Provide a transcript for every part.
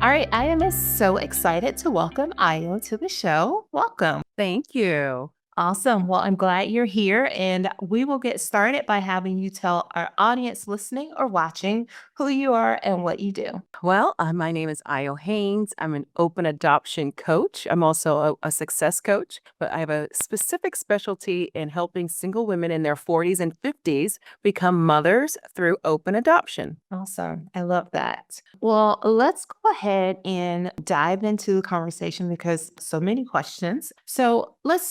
All right, I am so excited to welcome Ayo to the show. Welcome. Thank you. Awesome. Well, I'm glad you're here, and we will get started by having you tell our audience listening or watching who you are and what you do. Well, my name is Ayo Haynes. I'm an open adoption coach. I'm also a success coach, but I have a specific specialty in helping single women in their 40s and 50s become mothers through open adoption. Awesome. I love that. Well, let's go ahead and dive into the conversation because so many questions. So let's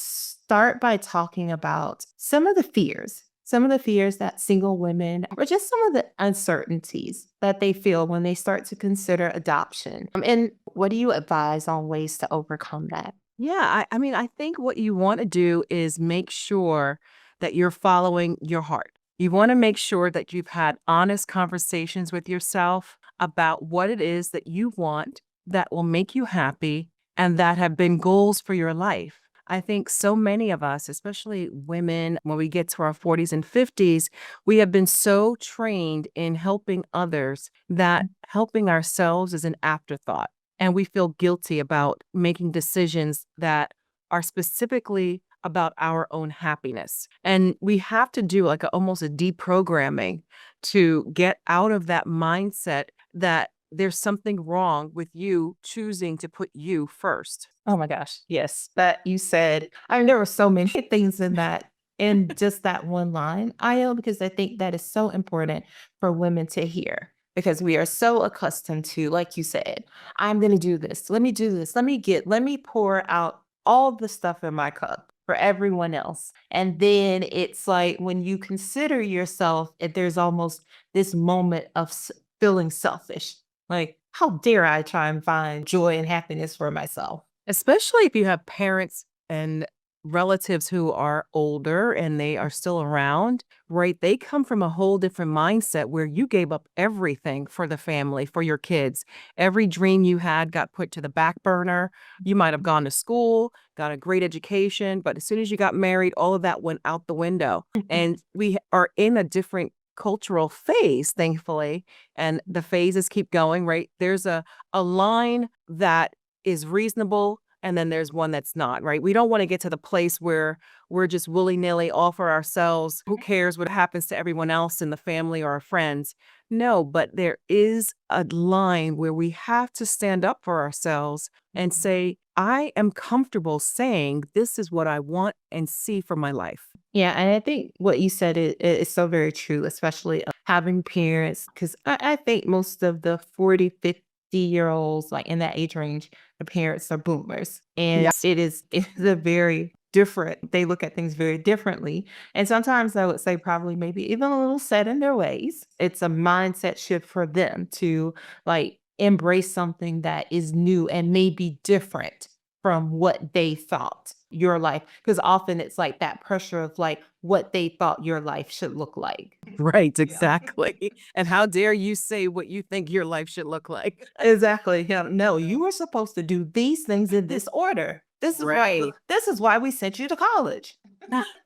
start by talking about some of the fears that single women, or just some of the uncertainties that they feel when they start to consider adoption. And what do you advise on ways to overcome that? Yeah, I think what you want to do is make sure that you're following your heart. You want to make sure that you've had honest conversations with yourself about what it is that you want that will make you happy and that have been goals for your life. I think so many of us, especially women, when we get to our 40s and 50s, we have been so trained in helping others that helping ourselves is an afterthought. And we feel guilty about making decisions that are specifically about our own happiness. And we have to do like almost a deprogramming to get out of that mindset that there's something wrong with you choosing to put you first. Oh my gosh. Yes. That you said, I mean, there were so many things in that, in just that one line, Io, because I think that is so important for women to hear because we are so accustomed to, like you said, I'm going to do this. Let me do this. Let me pour out all the stuff in my cup for everyone else. And then it's like when you consider yourself, there's almost this moment of feeling selfish. Like, how dare I try and find joy and happiness for myself? Especially if you have parents and relatives who are older and they are still around, right? They come from a whole different mindset where you gave up everything for the family, for your kids. Every dream you had got put to the back burner. You might have gone to school, got a great education, but as soon as you got married, all of that went out the window. And we are in a different cultural phase, thankfully, and the phases keep going, right? There's a line that is reasonable and then there's one that's not, right? We don't want to get to the place where we're just willy-nilly all for ourselves. Who cares what happens to everyone else in the family or our friends? No, but there is a line where we have to stand up for ourselves and say, I am comfortable saying this is what I want and see for my life. Yeah, and I think what you said is so very true, especially having parents, because I think most of the 40, 50-year olds, like in that age range, the parents are boomers. And Yes. it's a very different, they look at things very differently. And sometimes I would say probably maybe even a little set in their ways. It's a mindset shift for them to like embrace something that is new and maybe different from what they thought your life, because often it's like that pressure of like what they thought your life should look like. Right, Yeah. exactly. And how dare you say what you think your life should look like? Exactly. Yeah. No, you were supposed to do these things in this order. Right. This is why we sent you to college.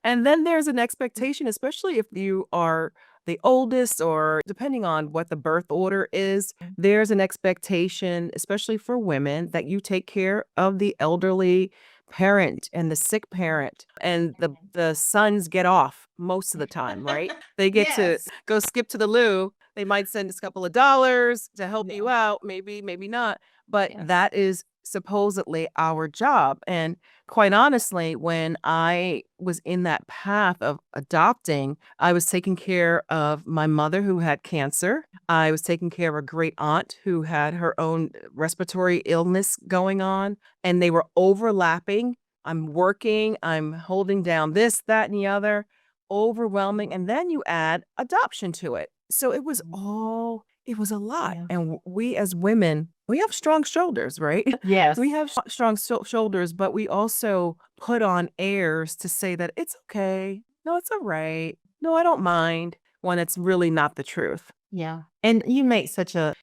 And then there's an expectation, especially if you are the oldest or depending on what the birth order is, there's an expectation, especially for women, that you take care of the elderly parent and the sick parent. And the sons get off most of the time, right? They get to Yes. go skip to the loo. They might send us a couple of dollars to help you Yeah. out, maybe, maybe not. But Yes. that is supposedly our job. And quite honestly, when I was in that path of adopting, I was taking care of my mother who had cancer. I was taking care of a great aunt who had her own respiratory illness going on, and they were overlapping. I'm working, I'm holding down this, that, and the other, overwhelming. And then you add adoption to it. So it was a lot. Yeah. And we as women, we have strong shoulders, right? Yes. We have strong shoulders, but we also put on airs to say that it's okay. No, it's all right. No, I don't mind when it's really not the truth. Yeah. And you make such a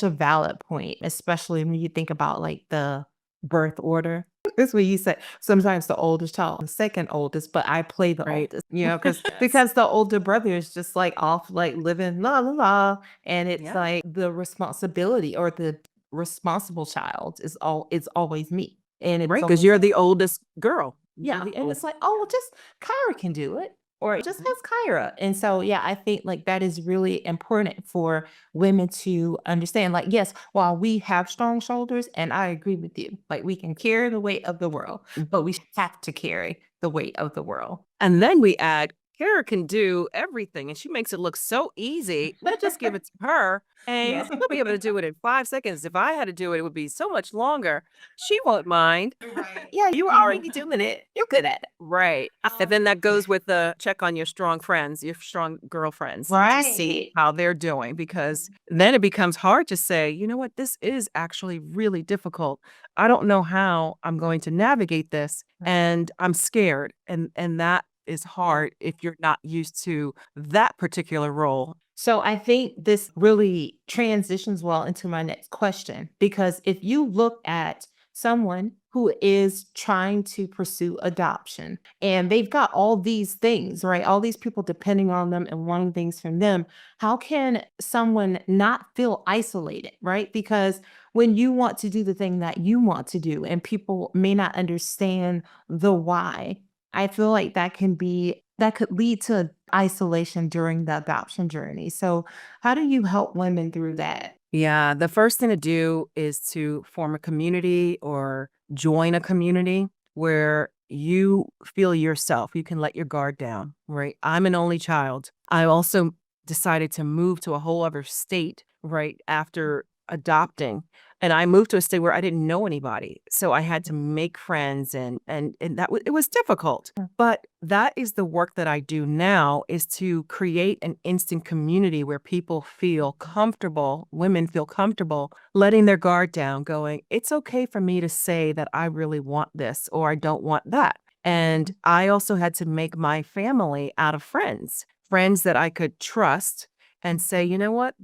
valid point, especially when you think about like the birth order. This what you said. Sometimes the oldest child, the second oldest, but I play the Right. oldest, you know, Yes. because the older brother is just like off like living la la la. And it's Yeah. like the responsibility or responsible child is always me. And it's Right, because always you're the oldest girl. You're yeah, the and it's oldest. like, "Oh, well, just Kyra can do it," or "Just Mhm. ask Kyra." And so, yeah, I think, like, that is really important for women to understand, like, yes, while we have strong shoulders, and I agree with you, like, we can carry the weight of the world, but we have to carry the weight of the world. And then we add, Kyra can do everything, and she makes it look so easy. We'll just give it to her, and Yeah. she'll be able to do it in 5 seconds. If I had to do it, it would be so much longer. She won't mind. Right. Yeah, you were already doing it. You're good at it. Right. And then that goes with the check on your strong friends, your strong girlfriends to see Right. how they're doing, because then it becomes hard to say, you know what, this is actually really difficult. I don't know how I'm going to navigate this, and I'm scared. And that is hard if you're not used to that particular role. So I think this really transitions well into my next question because if you look at someone who is trying to pursue adoption and they've got all these things, right? All these people depending on them and wanting things from them, how can someone not feel isolated, right? Because when you want to do the thing that you want to do and people may not understand the why, I feel like that could lead to isolation during the adoption journey. So, how do you help women through that? Yeah, the first thing to do is to form a community or join a community where you feel yourself. You can let your guard down, right? I'm an only child. I also decided to move to a whole other state right after adopting. And I moved to a state where I didn't know anybody. So I had to make friends, and it was difficult. But that is the work that I do now, is to create an instant community where people feel comfortable, women feel comfortable letting their guard down, going, it's okay for me to say that I really want this or I don't want that. And I also had to make my family out of friends, friends that I could trust and say, you know what,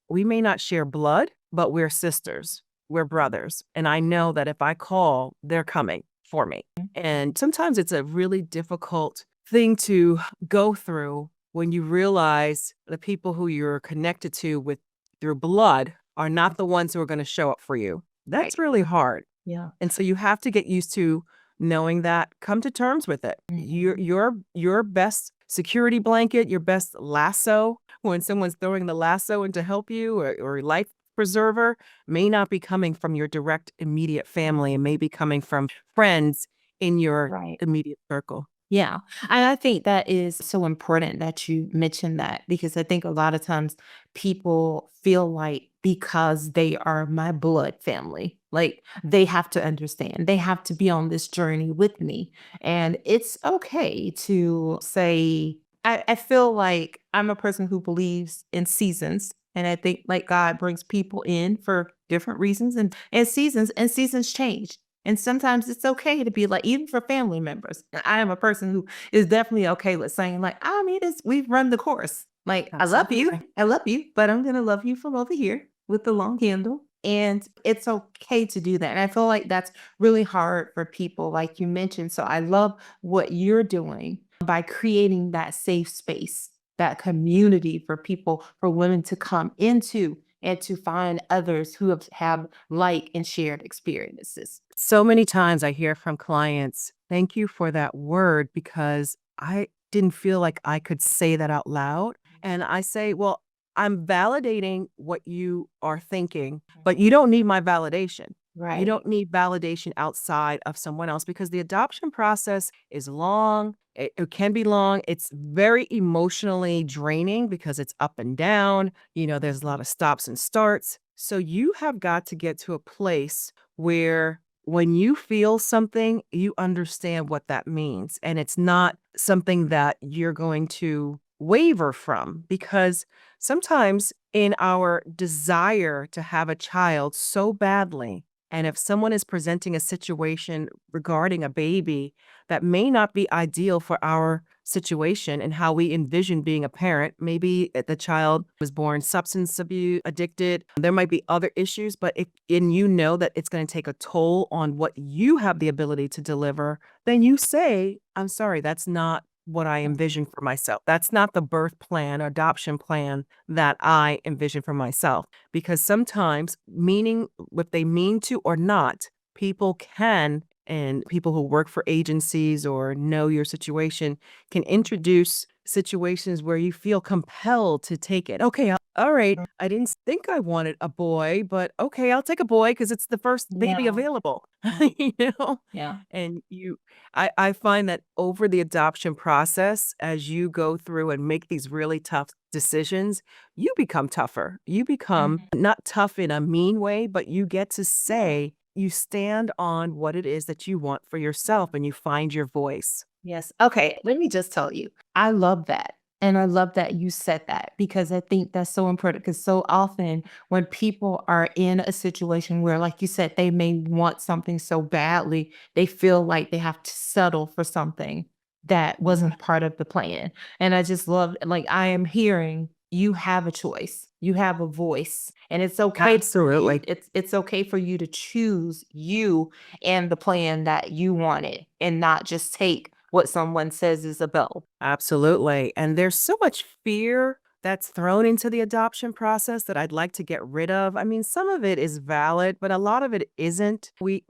we may not share blood, but we're sisters, we're brothers. And I know that if I call, they're coming for me. And sometimes it's a really difficult thing to go through when you realize the people who you're connected to with through blood are not the ones who are going to show up for you. That's Right. really hard. Yeah. And so you have to get used to knowing that, come to terms with it. Your best security blanket, your best lasso, when someone's throwing the lasso in to help you, or life preserver, may not be coming from your direct immediate family, and may be coming from friends in your Right. immediate circle. Yeah. And I think that is so important that you mentioned that because I think a lot of times people feel like because they are my blood family, like they have to understand, they have to be on this journey with me. And it's okay to say, I feel like I'm a person who believes in seasons. And I think like God brings people in for different reasons and seasons change. And sometimes it's okay to be like, even for family members. I am a person who is definitely okay with saying, like, I mean, we've run the course. Like, I love you, but I'm gonna love you from over here with the long handle. And it's okay to do that. And I feel like that's really hard for people, like you mentioned. So I love what you're doing by creating that safe space, that community for people, for women to come into and to find others who have like and shared experiences. So many times I hear from clients, thank you for that word, because I didn't feel like I could say that out loud. And I say, well, I'm validating what you are thinking, but you don't need my validation. You Right. don't need validation outside of someone else, because the adoption process is long. It can be long. It's very emotionally draining because it's up and down. There's a lot of stops and starts. So you have got to get to a place where when you feel something, you understand what that means. And it's not something that you're going to waver from, because sometimes in our desire to have a child so badly, and if someone is presenting a situation regarding a baby that may not be ideal for our situation and how we envision being a parent, maybe the child was born substance abuse addicted, there might be other issues, but you know that it's going to take a toll on what you have the ability to deliver, then you say, I'm sorry, that's not what I envision for myself. That's not the birth plan, adoption plan that I envision for myself. Because sometimes, meaning what they mean to or not, people can, and people who work for agencies or know your situation can introduce situations where you feel compelled to take it. Okay, all right. I didn't think I wanted a boy, but okay, I'll take a boy because it's the first baby Yeah. available. Yeah. you know? Yeah. And I find that over the adoption process, as you go through and make these really tough decisions, you become tougher. You become Mhm. not tough in a mean way, but you get to Yeah. say, you stand on what it is that you want for yourself and you find your voice. Yes. Okay. Let me just tell you, I love that. And I love that you said that because I think that's so important. Because so often when people are in a situation where, like you said, they may want something so badly, they feel like they have to settle for something that wasn't part of the plan. And I just love, like, I am hearing you have a choice, you have a voice, and it's okay. Absolutely. It's okay for you to choose you and the plan that you wanted and not just take what someone says is a bill. Absolutely. And there's so much fear that's thrown into the adoption process that I'd like to get rid of. I mean, some of it is valid, but a lot of it isn't. We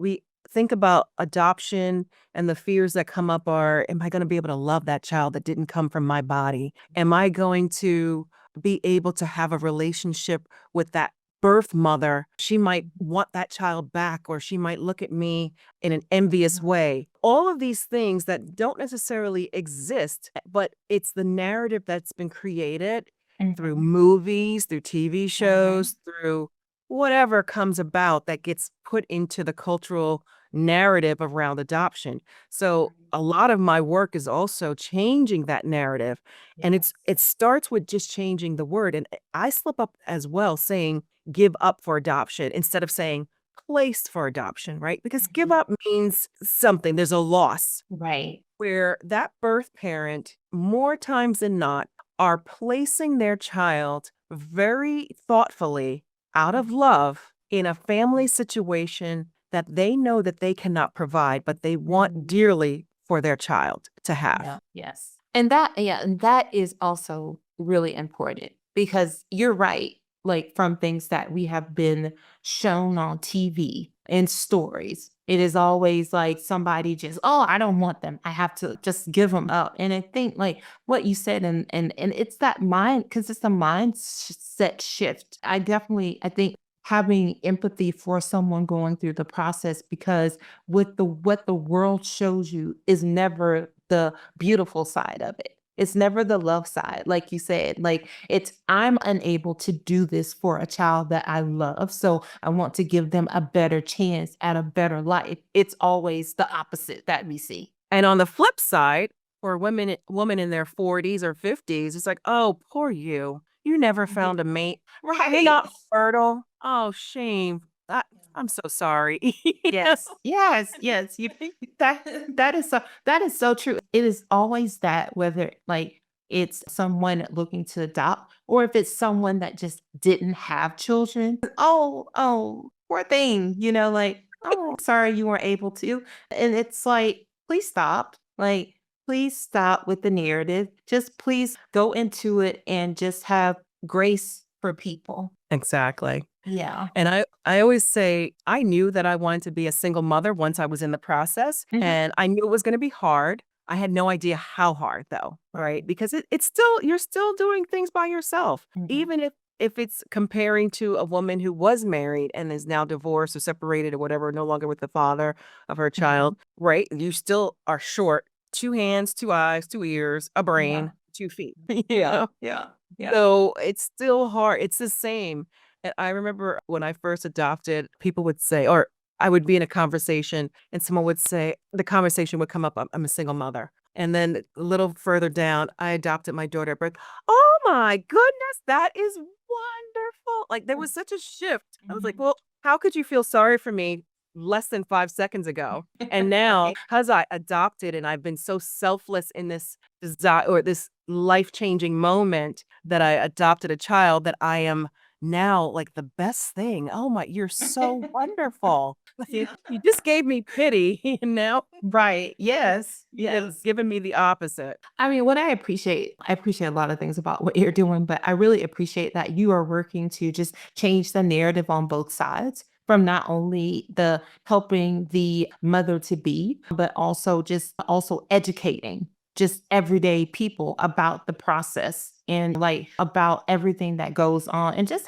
think about adoption and the fears that come up are, am I going to be able to love that child that didn't come from my body? Am I going to be able to have a relationship with that birth mother? She might want that child back, or she might look at me in an envious way. All of these things that don't necessarily exist, but it's the narrative that's been created through Mhm. movies, through TV Mhm. shows, through whatever comes about that gets put into the cultural narrative around adoption. So a lot of my work is also changing that narrative. And Yes. it starts with just changing the word. And I slip up as well saying give up for adoption instead of saying placed for adoption, right? Because give Mhm. up means something, there's a loss Right. where that birth parent, more times than not, are placing their child very thoughtfully out of love in a family situation that they know that they cannot provide, but they want Mhm. dearly for their child to have. Yeah. Yes. And that, yeah, and that is also really important because you're right. Like from things that we have been shown on TV and stories, it is always like somebody just, oh, I don't want them. I have to just give them up. And I think like what you said, and it's that mind because it's a mindset shift. I think having empathy for someone going through the process because with the what the world shows you is never the beautiful side of it. It's never the love side, like you said. Like it's I'm unable to do this for a child that I love. So I want to give them a better chance at a better life. It's always the opposite that we see. And on the flip side, for women in their 40s or 50s, it's like, "Oh, poor you. You never Mhm. found a mate. You're Right. not fertile. Oh, shame. I'm so sorry." You know? Yes, yes, yes. You that that is so true. It is always that whether like it's someone looking to adopt or if it's someone that just didn't have children. Oh, oh, poor thing. Like, oh, sorry you weren't able to. And it's like, please stop. Like, please stop with the narrative. Just please go into it and just have grace for people. Exactly. Yeah. And I always say I knew that I wanted to be a single mother once I was in the process, Mhm. and I knew it was gonna be hard. I had no idea how hard though, right? Because it's still you're still doing things by yourself. Mhm. Even if it's comparing to a woman who was married and is now divorced or separated or whatever, no longer with the father of her Mhm. child, right? You still are short 2 hands, 2 eyes, 2 ears, a Yeah. brain, 2 feet. You Yeah, know? yeah, yeah. So it's still hard. It's the same. And I remember when I first adopted, people would say, or I would be in a conversation and someone would say, the conversation would come up, I'm a single mother. And then a little further down, I adopted my daughter at birth. Oh my goodness, that is wonderful. Like there was such a shift. I was like, Mhm. well, how could you feel sorry for me less than 5 seconds ago? And now, Right. because I adopted and I've been so selfless in this desire or this life changing moment that I adopted a child that I am now like the best thing. Oh my, you're so wonderful. You just gave me pity, you know? Right. Yes. It's Yes. giving me the opposite. I mean, what I appreciate a lot of things about what you're doing, but I really appreciate that you are working to just change the narrative on both sides from not only the helping the mother to be, but also just also educating just everyday people about the process and like about everything that goes on and just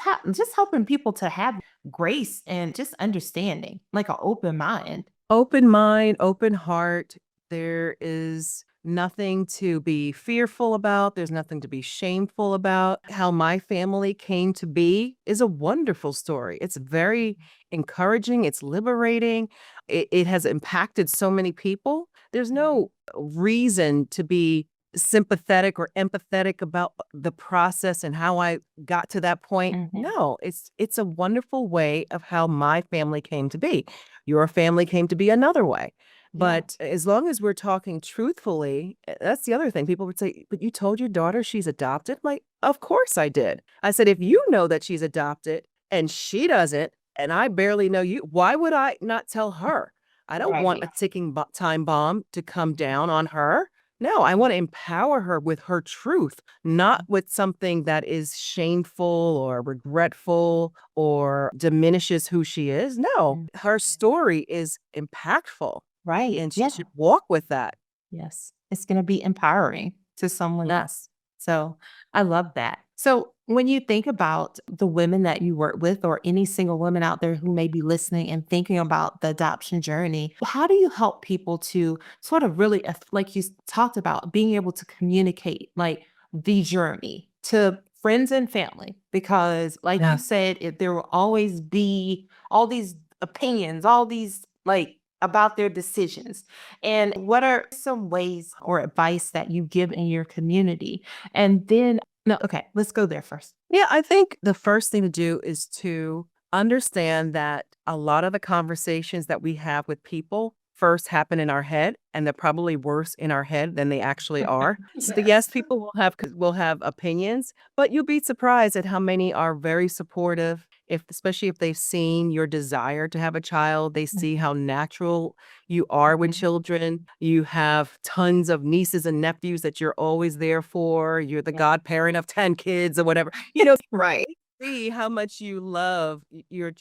helping people to have grace and just understanding, like an open mind. Open mind, open heart. There is nothing to be fearful about. There's nothing to be shameful about. How my family came to be is a wonderful story. It's very encouraging, it's liberating. It has impacted so many people. There's no reason to be sympathetic or empathetic about the process and how I got to that point. Mhm. No, it's a wonderful way of how my family came to be. Your family came to be another way. Yeah. But as long as we're talking truthfully, that's the other thing. People would say, "But you told your daughter she's adopted?" Like, of course I did. I said, if you know that she's adopted and she doesn't, and I barely know you, why would I not tell her? I don't want Right. a ticking time bomb to come down on her. No, I want to empower her with her truth, not with something that is shameful or regretful or diminishes who she is. No, Mm. her story is impactful Right. and she Yeah. should walk with that. Yes. It's going to be empowering to someone else. So I love that. So when you think about the women that you work with, or any single women out there who may be listening and thinking about the adoption journey, how do you help people to sort of really, like you talked about, being able to communicate like the journey to friends and family? Because, like you Yeah. said, there will always be all these opinions, all these like about their decisions. And what are some ways or advice that you give in your community? And then, no, okay, let's go there first. Yeah, I think the first thing to do is to understand that a lot of the conversations that we have with people first happen in our head, and they're probably worse in our head than they actually are. So yes, Yes. people will have opinions, but you'll be surprised at how many are very supportive. If especially if they've seen your desire to have a child, they see how natural you are with Mhm. children. You have tons of nieces and nephews that you're always there for. You're the Yeah. godparent of 10 kids or whatever. You know, Right. see how much you love your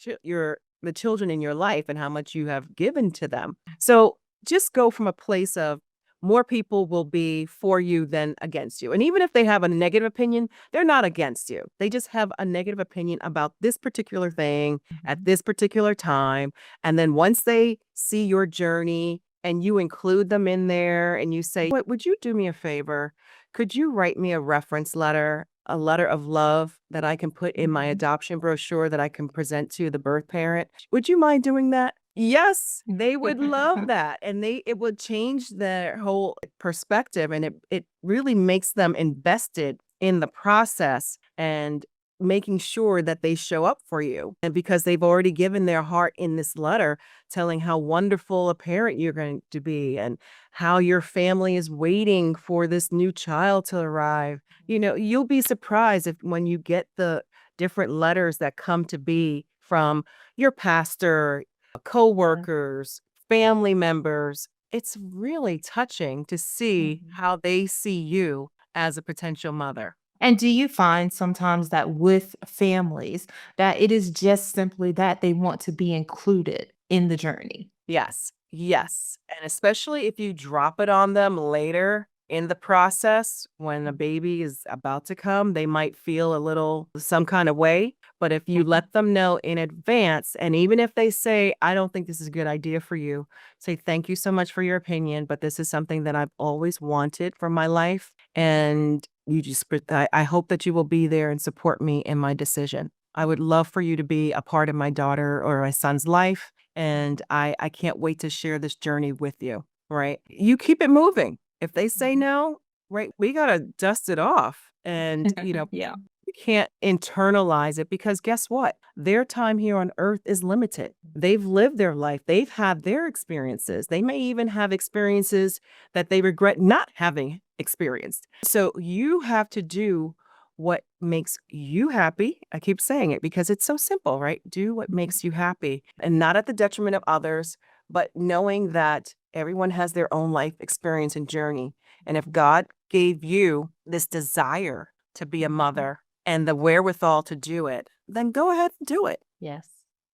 the children in your life and how much you have given to them. So just go from a place of more people will be for you than against you. And even if they have a negative opinion, they're not against you. They just have a negative opinion about this particular thing at Mhm. this particular time. And then once they see your journey and you include them in there and you say, "What would you do me a favor? Could you write me a reference letter, a letter of love that I can put in my Mhm. adoption brochure that I can present to the birth parent? Would you mind doing that?" Yes, they would love that. And it would change their whole perspective. And it really makes them invested in the process and making sure that they show up for you. And because they've already given their heart in this letter, telling how wonderful a parent you're going to be and how your family is waiting for this new child to arrive. You know, you'll be surprised if when you get the different letters that come to be from your pastor, coworkers, family members. It's really touching to see Mhm. how they see you as a potential mother. And do you find sometimes that with families that it is just simply that they want to be included in the journey? Yes, yes. And especially if you drop it on them later in the process when a baby is about to come, they might feel a little some kind of way. But if you Mhm. let them know in advance, and even if they say, "I don't think this is a good idea for you," say, "Thank you so much for your opinion, but this is something that I've always wanted for my life. And you just, I hope that you will be there and support me in my decision. I would love for you to be a part of my daughter or my son's life. And I can't wait to share this journey with you," right? You keep it moving. If they say Mhm. no, right, we gotta dust it off. And, Yeah. you can't internalize it because guess what? Their time here on earth is limited. They've lived their life. They've had their experiences. They may even have experiences that they regret not having experienced. So you have to do what makes you happy. I keep saying it because it's so simple, right? Do what makes you happy and not at the detriment of others, but knowing that everyone has their own life experience and journey. And if God gave you this desire to be a mother and the wherewithal to do it, then go ahead and do it. Yes,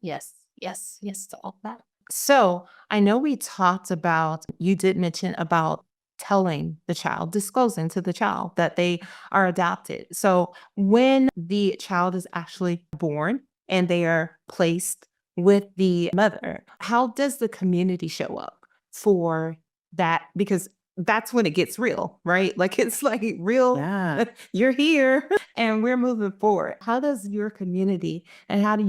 yes, yes, yes to all that. So I know we talked about, you did mention about telling the child, disclosing to the child that they are adopted. So when the child is actually born and they are placed with the mother, how does the community show up for that? Because that's when it gets real, right? Like it's like real, Yeah. you're here and we're moving forward. How does your community and how do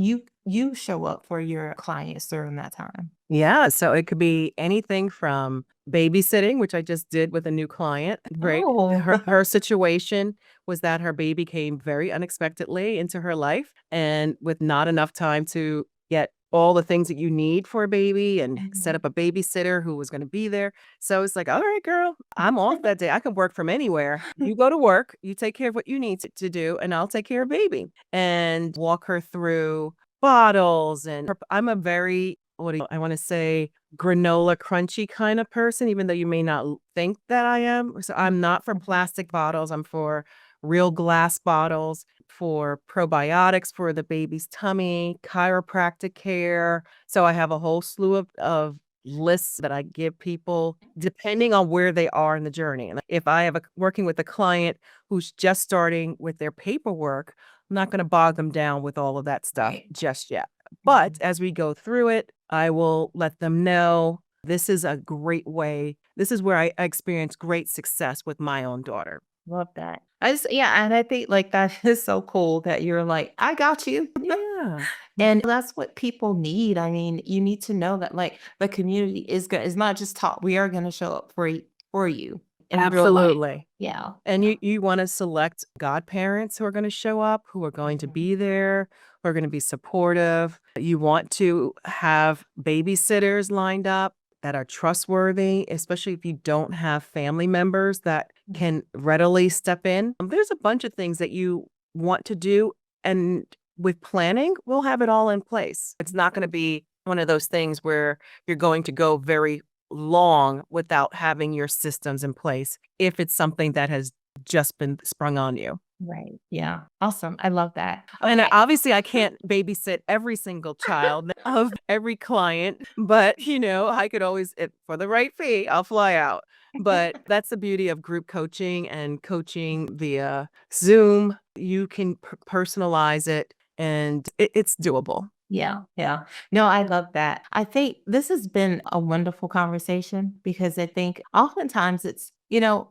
you show up for your clients during that time? Yeah, so it could be anything from babysitting, which I just did with a new client, right? Oh. Her situation was that her baby came very unexpectedly into her life and with not enough time to get all the things that you need for a baby and set Mhm. up a babysitter who was going to be there. So it's like, all right, girl, I'm off that day. I can work from anywhere. You go to work, you take care of what you need to do, and I'll take care of baby and walk her through bottles. And I'm a very, I want to say, granola crunchy kind of person, even though you may not think that I am. So I'm not for plastic bottles. I'm for real glass bottles, for probiotics for the baby's tummy, chiropractic care. So I have a whole slew of lists that I give people depending on where they are in the journey. And if I have working with a client who's just starting with their paperwork, I'm not going to bog them down with all of that stuff Right. just yet. But as we go through it, I will let them know this is a great way. This is where I experience great success with my own daughter. Love that. I just, yeah, and I think like that is so cool that you're like, I got you. Yeah. And that's what people need. I mean, you need to know that like the community is good. It's not just taught. We are going to show up for you in real life. Absolutely. Yeah. And you want to select godparents who are going to show up, who are going to be there, who are going to be supportive. You want to have babysitters lined up that are trustworthy, especially if you don't have family members that can readily step in. There's a bunch of things that you want to do. And with planning, we'll have it all in place. It's not going to be one of those things where you're going to go very long without having your systems in place if it's something that has just been sprung on you. Right. Yeah. Awesome. I love that. And Okay. obviously, I can't babysit every single child of every client, but I could always, for the right fee, I'll fly out. But that's the beauty of group coaching and coaching via Zoom. You can personalize it and it's doable. Yeah, yeah. No, I love that. I think this has been a wonderful conversation because I think oftentimes it's,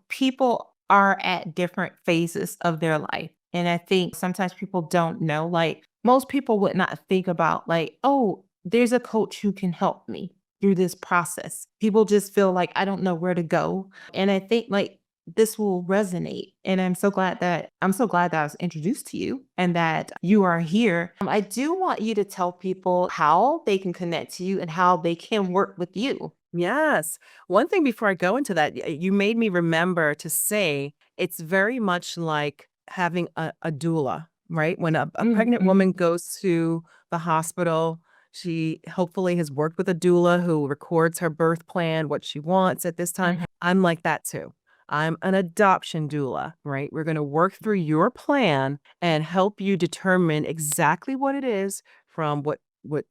people are at different phases of their life. And I think sometimes people don't know, like most people would not think about like, oh, there's a coach who can help me through this process. People just feel like I don't know where to go. And I think like this will resonate. And I'm so glad that I was introduced to you and that you are here. I do want you to tell people how they can connect to you and how they can work with you. Yes. One thing before I go into that, you made me remember to say it's very much like having a doula, right? When a pregnant Mhm. woman goes to the hospital, she hopefully has worked with a doula who records her birth plan, what she wants at this time. Mhm. I'm like that too. I'm an adoption doula, right? We're going to work through your plan and help you determine exactly what it is from what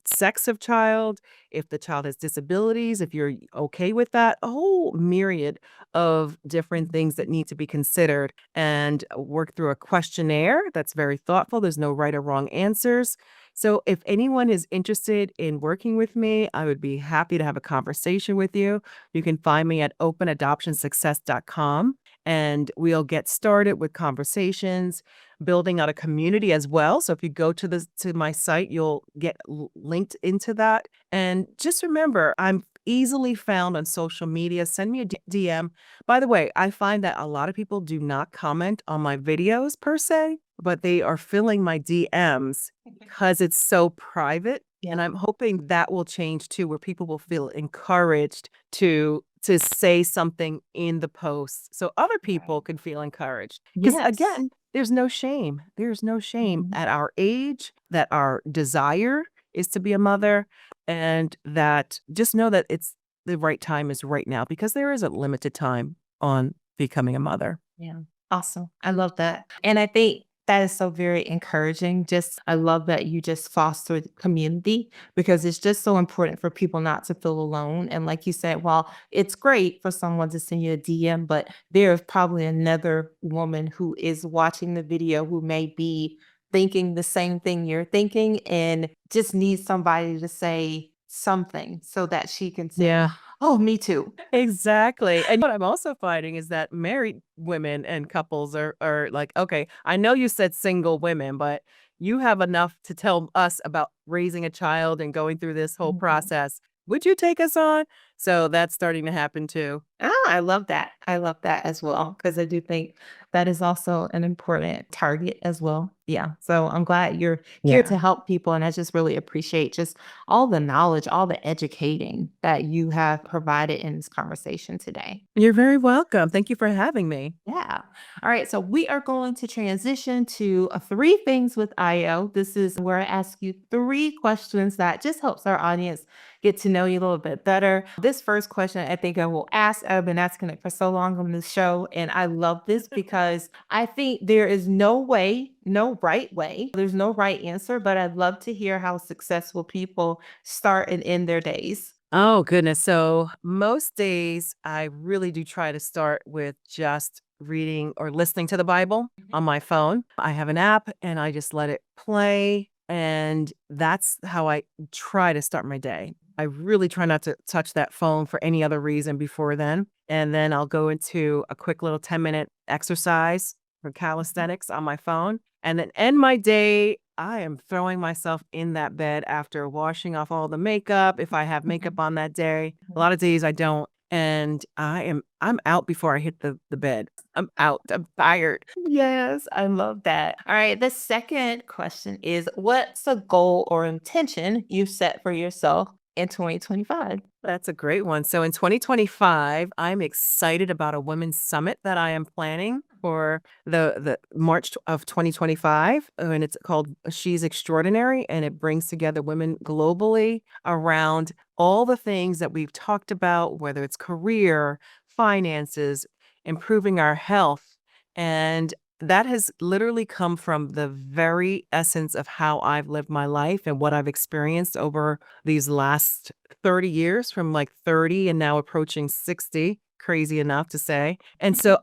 sex of child, if the child has disabilities, if you're okay with that, a whole myriad of different things that need to be considered and work through a questionnaire that's very thoughtful. There's no right or wrong answers. So if anyone is interested in working with me, I would be happy to have a conversation with you. You can find me at openadoptionsuccess.com and we'll get started with conversations, building out a community as well. So if you go to my site, you'll get linked into that. And just remember, I'm easily found on social media. Send me a DM. By the way, I find that a lot of people do not comment on my videos per se, but they are filling my DMs because it's so private. And Yeah. I'm hoping that will change too, where people will feel encouraged to to say something in the post so other people Right. can feel encouraged. Because Yes. again, there's no shame. There's no shame Mhm. at our age that our desire is to be a mother, and that just know that it's the right time is right now because there is a limited time on becoming a mother. Yeah. Awesome. I love that. And I think that is so very encouraging. Just, I love that you just foster community because it's just so important for people not to feel alone. And like you said, while it's great for someone to send you a DM, but there's probably another woman who is watching the video who may be thinking the same thing you're thinking and just needs somebody to say something so that she can say, Yeah. oh, me too. Exactly. And what I'm also finding is that married women and couples are like, okay, I know you said single women, but you have enough to tell us about raising a child and going through this whole Mhm. process. Would you take us on? So that's starting to happen too. Ah, I love that. I love that as well because I do think that is also an important target as well. Yeah. So I'm glad you're here Yeah. to help people. And I just really appreciate just all the knowledge, all the educating that you have provided in this conversation today. You're very welcome. Thank you for having me. Yeah. All right. So we are going to transition to three things with IO. This is where I ask you three questions that just helps our audience get to know you a little bit better. This first question, I think I will ask. I've been asking it for so long on this show. And I love this because I think there is no way, no right way. There's no right answer, but I'd love to hear how successful people start and end their days. Oh, goodness. So most days, I really do try to start with just reading or listening to the Bible on my phone. I have an app and I just let it play. And that's how I try to start my day. I really try not to touch that phone for any other reason before then. And then I'll go into a quick little 10-minute exercise for calisthenics on my phone and then end my day. I am throwing myself in that bed after washing off all the makeup. If I have makeup on that day, a lot of days I don't. And I'm out before I hit the bed. I'm out. I'm tired. Yes, I love that. All right. The second question is what's a goal or intention you set for yourself in 2025? That's a great one. So in 2025, I'm excited about a women's summit that I am planning for the March of 2025, and it's called She's Extraordinary, and it brings together women globally around all the things that we've talked about, whether it's career, finances, improving our health, and that has literally come from the very essence of how I've lived my life and what I've experienced over these last 30 years, from like 30 and now approaching 60, crazy enough to say. And so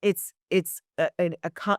it's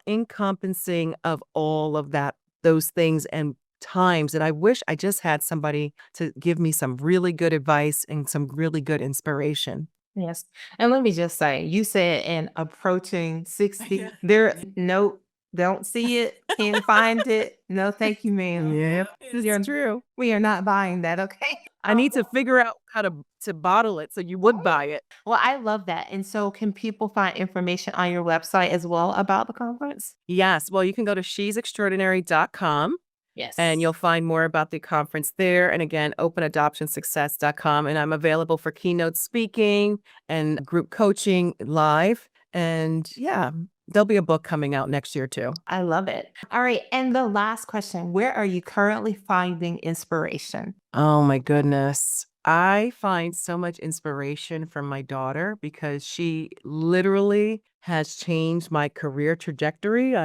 encompassing of all of that, those things and times. And I wish I just had somebody to give me some really good advice and some really good inspiration. Yes. And let me just say, you said in approaching 60, there, no, don't see it, can't find it. No, thank you, ma'am. Yep, it's true. We are not buying that. Okay. I need to figure out how to bottle it so you would buy it. Well, I love that. And so, can people find information on your website as well about the conference? Yes, well, you can go to shesextraordinary.com and Yes. you'll find more about the conference there. And again, openadoptionsuccess.com. And I'm available for keynote speaking and group coaching live. And yeah, there'll be a book coming out next year too. I love it. All right. And the last question, where are you currently finding inspiration? Oh my goodness. I find so much inspiration from my daughter because she literally has changed my career trajectory.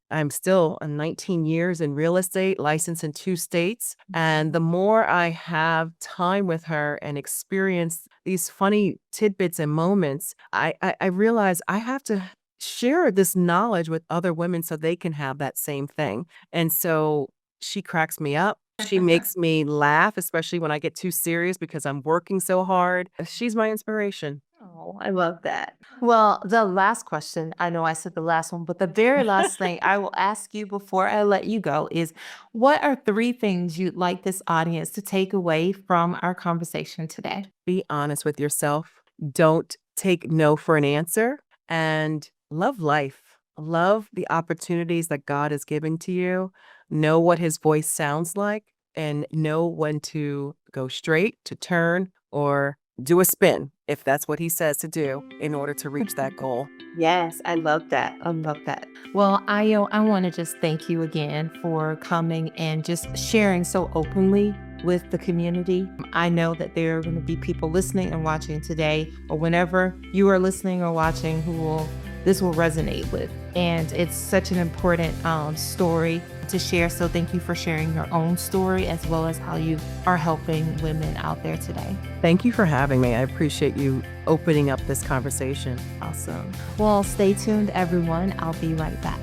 I'm still 19 years in real estate, licensed in 2 states. And the more I have time with her and experience these funny tidbits and moments, I realize I have to share this knowledge with other women so they can have that same thing. And so she cracks me up. She makes me laugh, especially when I get too serious because I'm working so hard. She's my inspiration. Oh, I love that. Well, the last question, I know I said the last one, but the very last thing I will ask you before I let you go is what are three things you'd like this audience to take away from our conversation today? Be honest with yourself. Don't take no for an answer and love life. Love the opportunities that God has given to you. Know what his voice sounds like and know when to go straight, to turn, or do a spin if that's what he says to do in order to reach that goal. Yes, I love that. I love that. Well, Ayo, I want to just thank you again for coming and just sharing so openly with the community. I know that there are going to be people listening and watching today, or whenever you are listening or watching, this will resonate with. And it's such an important story to share. So thank you for sharing your own story as well as how you are helping women out there today. Thank you for having me. I appreciate you opening up this conversation. Awesome. Well, stay tuned, everyone. I'll be right back.